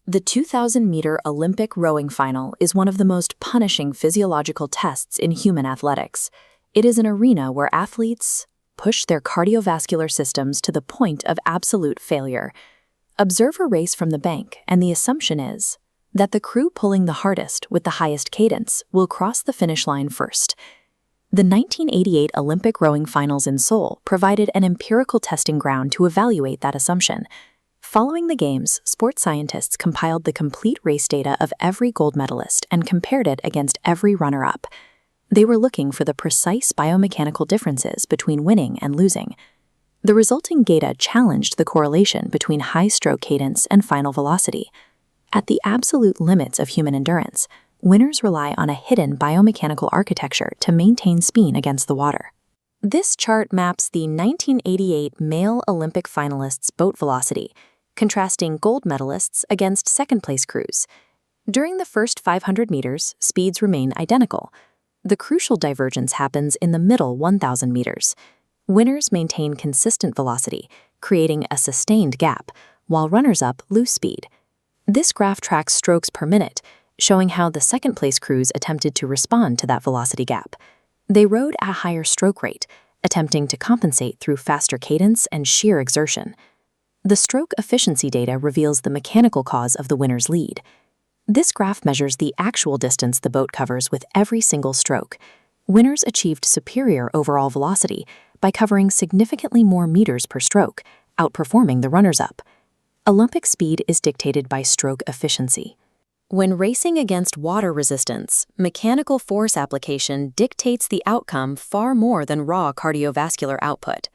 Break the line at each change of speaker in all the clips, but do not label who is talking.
The 2,000-meter Olympic rowing final is one of the most punishing physiological tests in human athletics. It is an arena where athletes push their cardiovascular systems to the point of absolute failure. Observe a race from the bank, and the assumption is that the crew pulling the hardest with the highest cadence will cross the finish line first. The 1988 Olympic rowing finals in Seoul provided an empirical testing ground to evaluate that assumption. Following the games, sports scientists compiled the complete race data of every gold medalist and compared it against every runner-up. They were looking for the precise biomechanical differences between winning and losing. The resulting data challenged the correlation between high stroke cadence and final velocity. At the absolute limits of human endurance, winners rely on a hidden biomechanical architecture to maintain speed against the water. This chart maps the 1988 male Olympic finalists' boat velocity, contrasting gold medalists against second-place crews. During the first 500 meters, speeds remain identical. The crucial divergence happens in the middle 1,000 meters. Winners maintain consistent velocity, creating a sustained gap, while runners-up lose speed. This graph tracks strokes per minute, showing how the second-place crews attempted to respond to that velocity gap. They rowed at a higher stroke rate, attempting to compensate through faster cadence and sheer exertion. The stroke efficiency data reveals the mechanical cause of the winner's lead. This graph measures the actual distance the boat covers with every single stroke. Winners achieved superior overall velocity by covering significantly more meters per stroke, outperforming the runners-up. Olympic speed is dictated by stroke efficiency. When racing against water resistance, mechanical force application dictates the outcome far more than raw cardiovascular output.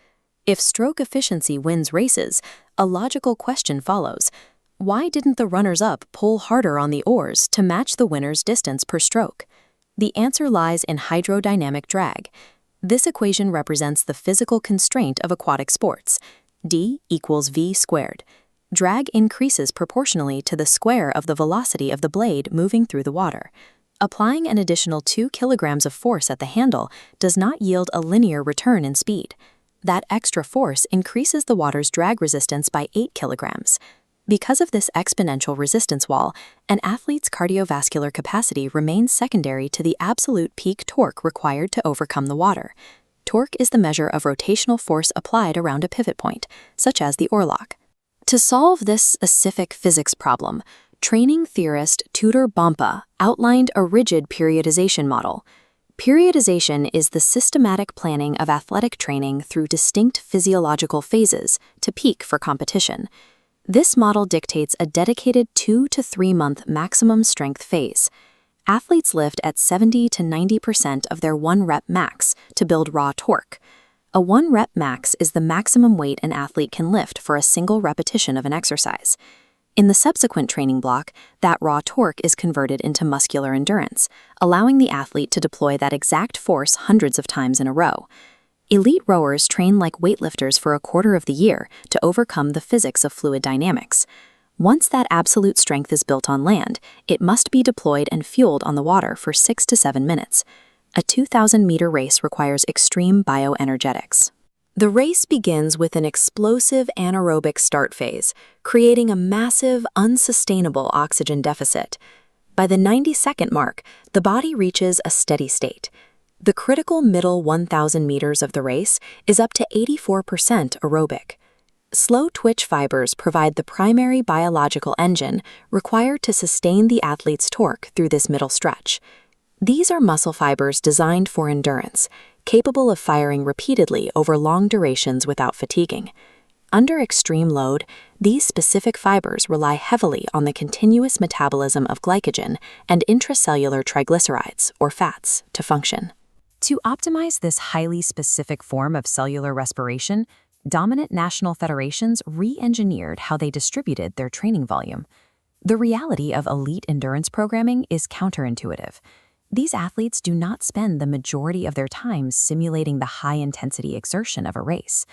If stroke efficiency wins races, a logical question follows. Why didn't the runners-up pull harder on the oars to match the winner's distance per stroke? The answer lies in hydrodynamic drag. This equation represents the physical constraint of aquatic sports. D equals V squared. Drag increases proportionally to the square of the velocity of the blade moving through the water. Applying an additional 2 kilograms of force at the handle does not yield a linear return in speed. That extra force increases the water's drag resistance by 8 kilograms. Because of this exponential resistance wall, an athlete's cardiovascular capacity remains secondary to the absolute peak torque required to overcome the water. Torque is the measure of rotational force applied around a pivot point, such as the oarlock. To solve this specific physics problem, training theorist Tudor Bompa outlined a rigid periodization model. Periodization is the systematic planning of athletic training through distinct physiological phases to peak for competition. This model dictates a dedicated 2 to 3 month maximum strength phase. Athletes lift at 70 to 90% of their 1 rep max to build raw torque. A 1 rep max is the maximum weight an athlete can lift for a single repetition of an exercise. In the subsequent training block, that raw torque is converted into muscular endurance, allowing the athlete to deploy that exact force hundreds of times in a row. Elite rowers train like weightlifters for a quarter of the year to overcome the physics of fluid dynamics. Once that absolute strength is built on land, it must be deployed and fueled on the water for 6 to 7 minutes. A 2,000-meter race requires extreme bioenergetics. The race begins with an explosive anaerobic start phase, creating a massive, unsustainable oxygen deficit. By the 90-second mark, the body reaches a steady state. The critical middle 1,000 meters of the race is up to 84% aerobic. Slow twitch fibers provide the primary biological engine required to sustain the athlete's torque through this middle stretch. These are muscle fibers designed for endurance, capable of firing repeatedly over long durations without fatiguing. Under extreme load, these specific fibers rely heavily on the continuous metabolism of glycogen and intracellular triglycerides, or fats, to function. To optimize this highly specific form of cellular respiration, dominant national federations re-engineered how they distributed their training volume. The reality of elite endurance programming is counterintuitive. These athletes do not spend the majority of their time simulating the high-intensity exertion of a race.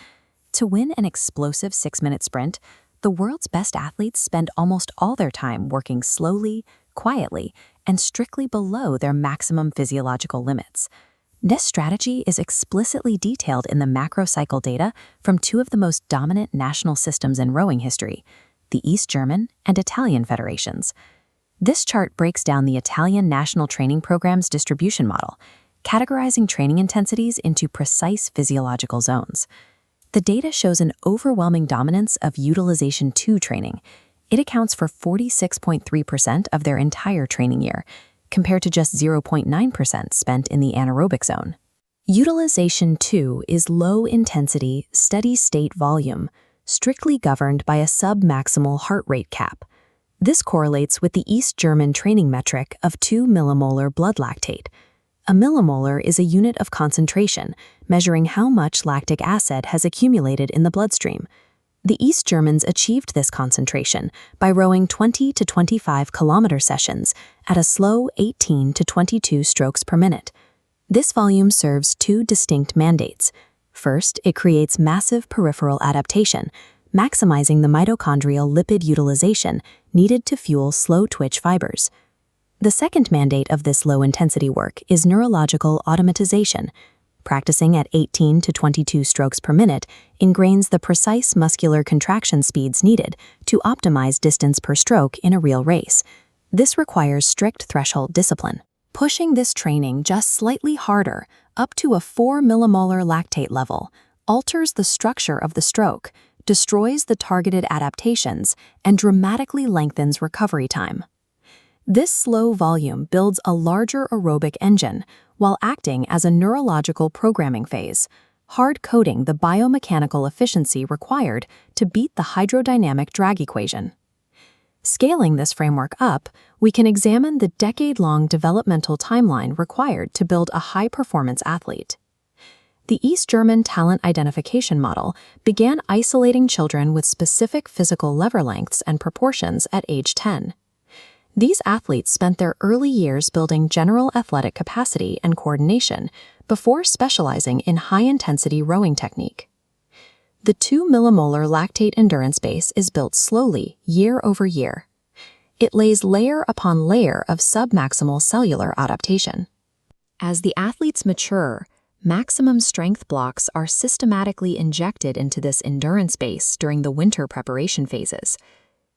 To win an explosive 6-minute sprint, the world's best athletes spend almost all their time working slowly, quietly, and strictly below their maximum physiological limits. This strategy is explicitly detailed in the macrocycle data from 2 of the most dominant national systems in rowing history. the East German, and Italian federations. This chart breaks down the Italian National Training Program's distribution model, categorizing training intensities into precise physiological zones. The data shows an overwhelming dominance of Utilization 2 training. It accounts for 46.3% of their entire training year, compared to just 0.9% spent in the anaerobic zone. Utilization 2 is low-intensity, steady-state volume, strictly governed by a sub-maximal heart rate cap. This correlates with the East German training metric of 2 millimolar blood lactate. A millimolar is a unit of concentration, measuring how much lactic acid has accumulated in the bloodstream. The East Germans achieved this concentration by rowing 20 to 25 kilometer sessions at a slow 18 to 22 strokes per minute. This volume serves two distinct mandates. First, it creates massive peripheral adaptation, maximizing the mitochondrial lipid utilization needed to fuel slow-twitch fibers. The second mandate of this low-intensity work is neurological automatization. Practicing at 18 to 22 strokes per minute ingrains the precise muscular contraction speeds needed to optimize distance per stroke in a real race. This requires strict threshold discipline. Pushing this training just slightly harder, up to a 4 millimolar lactate level, alters the structure of the stroke, destroys the targeted adaptations, and dramatically lengthens recovery time. This slow volume builds a larger aerobic engine while acting as a neurological programming phase, hard-coding the biomechanical efficiency required to beat the hydrodynamic drag equation. Scaling this framework up, we can examine the decade-long developmental timeline required to build a high-performance athlete. The East German talent identification model began isolating children with specific physical lever lengths and proportions at age 10. These athletes spent their early years building general athletic capacity and coordination before specializing in high-intensity rowing technique. The 2 millimolar lactate endurance base is built slowly, year over year. It lays layer upon layer of submaximal cellular adaptation. As the athletes mature, maximum strength blocks are systematically injected into this endurance base during the winter preparation phases.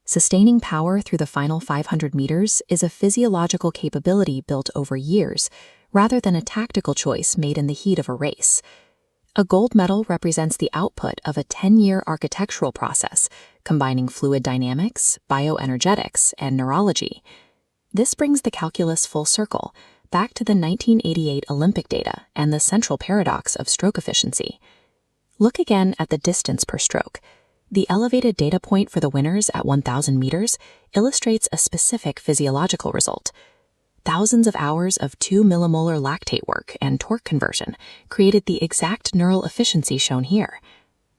Sustaining power through the final 500 meters is a physiological capability built over years, rather than a tactical choice made in the heat of a race. A gold medal represents the output of a 10-year architectural process, combining fluid dynamics, bioenergetics, and neurology. This brings the calculus full circle, back to the 1988 Olympic data and the central paradox of stroke efficiency. Look again at the distance per stroke. The elevated data point for the winners at 1,000 meters illustrates a specific physiological result. Thousands of hours of 2 millimolar lactate work and torque conversion created the exact neural efficiency shown here.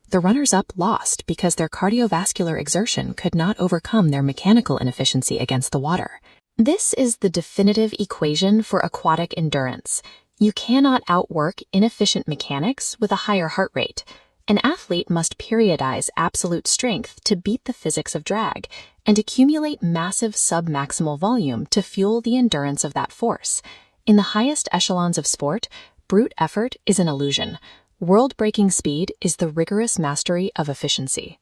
The runners-up lost because their cardiovascular exertion could not overcome their mechanical inefficiency against the water. This is the definitive equation for aquatic endurance. You cannot outwork inefficient mechanics with a higher heart rate. An athlete must periodize absolute strength to beat the physics of drag and accumulate massive submaximal volume to fuel the endurance of that force. In the highest echelons of sport, brute effort is an illusion. World-breaking speed is the rigorous mastery of efficiency.